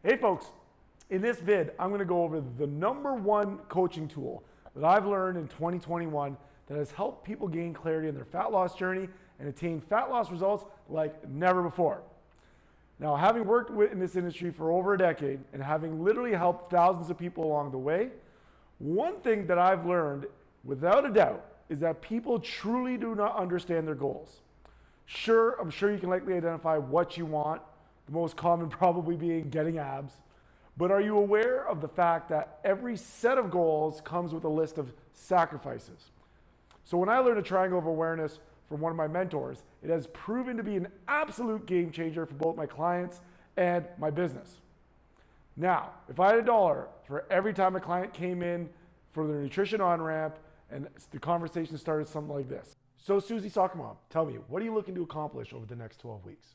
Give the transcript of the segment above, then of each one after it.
Hey folks, in this vid, I'm gonna go over the number one coaching tool that I've learned in 2021 that has helped people gain clarity in their fat loss journey and attain fat loss results like never before. Now, having worked in this industry for over a decade and having literally helped thousands of people along the way, one thing that I've learned without a doubt is that people truly do not understand their goals. Sure, I'm sure you can likely identify what you want, the most common probably being getting abs. But are you aware of the fact that every set of goals comes with a list of sacrifices? So when I learned a triangle of awareness from one of my mentors, it has proven to be an absolute game changer for both my clients and my business. Now, if I had $1 for every time a client came in for their nutrition on-ramp and the conversation started something like this. So Susie Soccer Mom, tell me, what are you looking to accomplish over the next 12 weeks?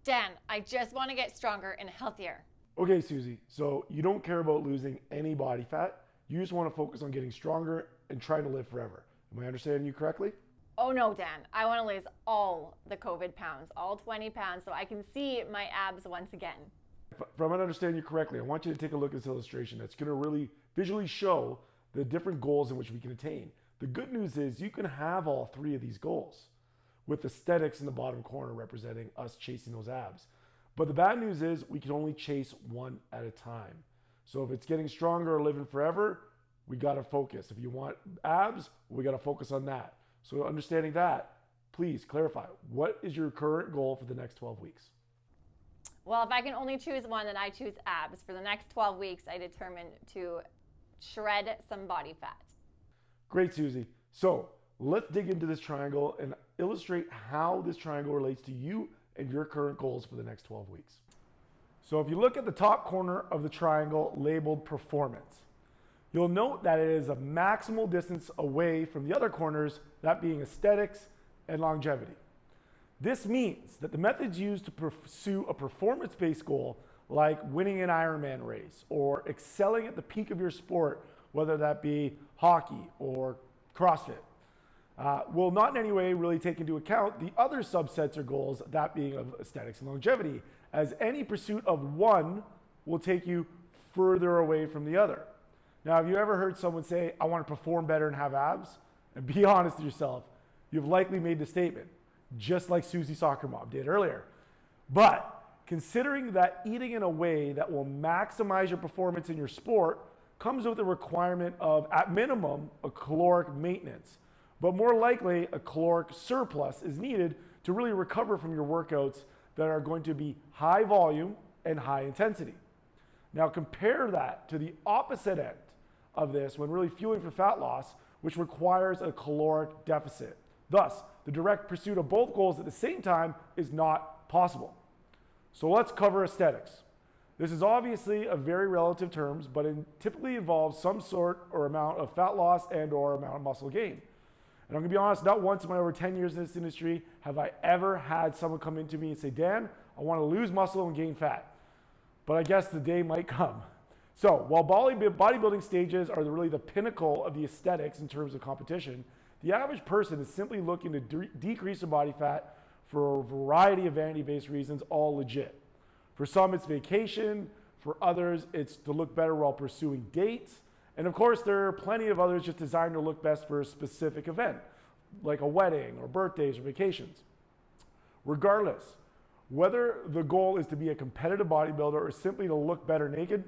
Dan, I just want to get stronger and healthier. Okay, Susie, so you don't care about losing any body fat. You just want to focus on getting stronger and trying to live forever. Am I understanding you correctly? Oh no, Dan, I want to lose all the COVID pounds, all 20 pounds, so I can see my abs once again. If I'm understanding you correctly, I want you to take a look at this illustration that's going to really visually show the different goals in which we can attain. The good news is you can have all three of these goals, with aesthetics in the bottom corner representing us chasing those abs. But the bad news is we can only chase one at a time. So if it's getting stronger or living forever, we got to focus. If you want abs, we got to focus on that. So understanding that, please clarify, what is your current goal for the next 12 weeks? Well, if I can only choose one, then I choose abs. For the next 12 weeks, I determined to shred some body fat. Great, Susie. So let's dig into this triangle and illustrate how this triangle relates to you and your current goals for the next 12 weeks. So if you look at the top corner of the triangle labeled performance, you'll note that it is a maximal distance away from the other corners, that being aesthetics and longevity. This means that the methods used to pursue a performance-based goal, like winning an Ironman race or excelling at the peak of your sport, whether that be hockey or CrossFit, will not in any way really take into account the other subsets or goals, that being of aesthetics and longevity, as any pursuit of one will take you further away from the other. Now, have you ever heard someone say, I want to perform better and have abs? And be honest with yourself, you've likely made the statement, just like Susie Soccer Mom did earlier. But considering that eating in a way that will maximize your performance in your sport comes with a requirement of, at minimum, a caloric maintenance. But more likely, a caloric surplus is needed to really recover from your workouts that are going to be high volume and high intensity. Now compare that to the opposite end of this when really fueling for fat loss, which requires a caloric deficit. Thus, the direct pursuit of both goals at the same time is not possible. So let's cover aesthetics. This is obviously a very relative terms, but it typically involves some sort or amount of fat loss and or amount of muscle gain. And I'm gonna be honest, not once in my over 10 years in this industry have I ever had someone come into me and say, Dan, I wanna lose muscle and gain fat. But I guess the day might come. So while bodybuilding stages are really the pinnacle of the aesthetics in terms of competition, the average person is simply looking to decrease their body fat for a variety of vanity-based reasons, all legit. For some, it's vacation. For others, it's to look better while pursuing dates. And of course, there are plenty of others just designed to look best for a specific event, like a wedding or birthdays or vacations. Regardless, whether the goal is to be a competitive bodybuilder or simply to look better naked,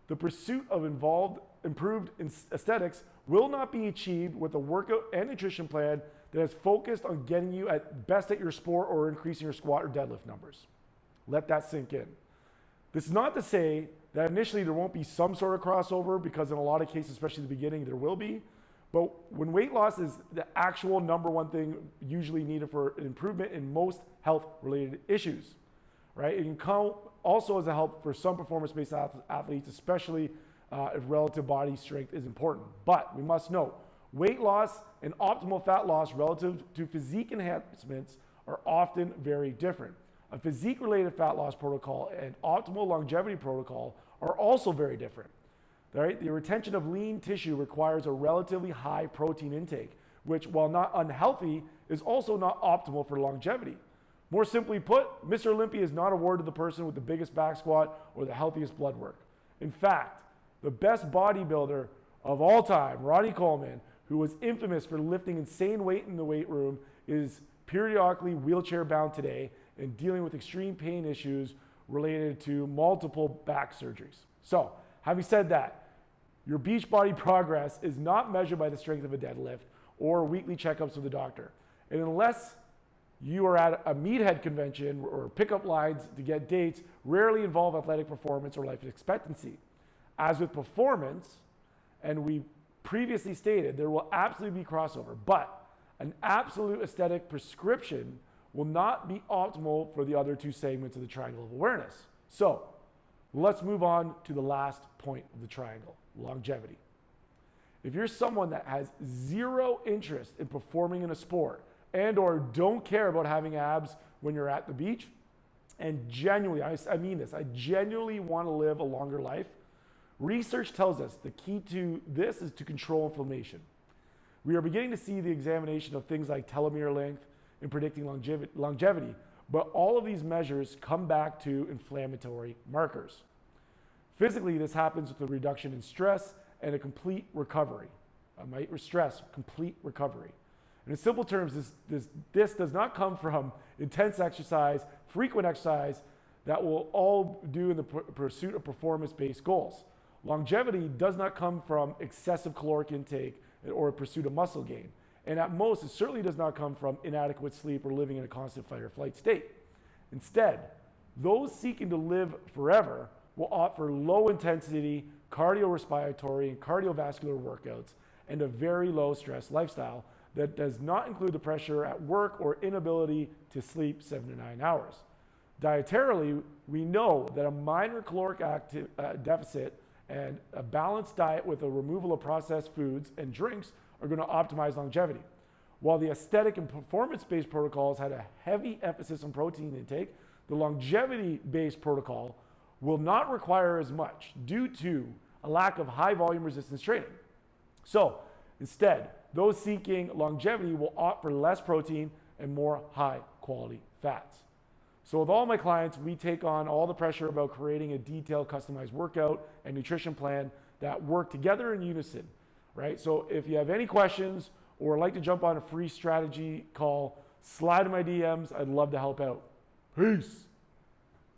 the pursuit of improved aesthetics will not be achieved with a workout and nutrition plan that is focused on getting you at best at your sport or increasing your squat or deadlift numbers. Let that sink in. This is not to say that initially there won't be some sort of crossover, because in a lot of cases, especially in the beginning, there will be. But when weight loss is the actual number one thing usually needed for an improvement in most health-related issues, right? It can come also as a help for some performance-based athletes, especially if relative body strength is important. But we must note, weight loss and optimal fat loss relative to physique enhancements are often very different. A physique-related fat loss protocol and optimal longevity protocol are also very different. Right? The retention of lean tissue requires a relatively high protein intake, which, while not unhealthy, is also not optimal for longevity. More simply put, Mr. Olympia is not awarded the person with the biggest back squat or the healthiest blood work. In fact, the best bodybuilder of all time, Ronnie Coleman, who was infamous for lifting insane weight in the weight room, is periodically wheelchair bound today and dealing with extreme pain issues related to multiple back surgeries. So, having said that, your Beachbody progress is not measured by the strength of a deadlift or weekly checkups with a doctor. And unless you are at a meathead convention or pickup lines to get dates, rarely involve athletic performance or life expectancy. As with performance, and we previously stated, there will absolutely be crossover, but an absolute aesthetic prescription will not be optimal for the other two segments of the triangle of awareness. So let's move on to the last point of the triangle, longevity. If you're someone that has zero interest in performing in a sport and or don't care about having abs when you're at the beach, and genuinely, I mean this, I genuinely want to live a longer life, research tells us the key to this is to control inflammation. We are beginning to see the examination of things like telomere length in predicting longevity, but all of these measures come back to inflammatory markers. Physically, this happens with a reduction in stress and a complete recovery. Complete recovery. And in simple terms, this does not come from intense exercise, frequent exercise that we'll all do in the pursuit of performance-based goals. Longevity does not come from excessive caloric intake or a pursuit of muscle gain. And at most, it certainly does not come from inadequate sleep or living in a constant fight or flight state. Instead, those seeking to live forever will opt for low intensity cardiorespiratory and cardiovascular workouts and a very low stress lifestyle that does not include the pressure at work or inability to sleep 7 to 9 hours. Dietarily, we know that a minor caloric deficit and a balanced diet with a removal of processed foods and drinks are going to optimize longevity. While the aesthetic and performance-based protocols had a heavy emphasis on protein intake, the longevity-based protocol will not require as much due to a lack of high volume resistance training. So instead, those seeking longevity will opt for less protein and more high quality fats. So with all my clients, we take on all the pressure about creating a detailed customized workout and nutrition plan that work together in unison, right? So if you have any questions or like to jump on a free strategy call, slide in my DMs. I'd love to help out. Peace.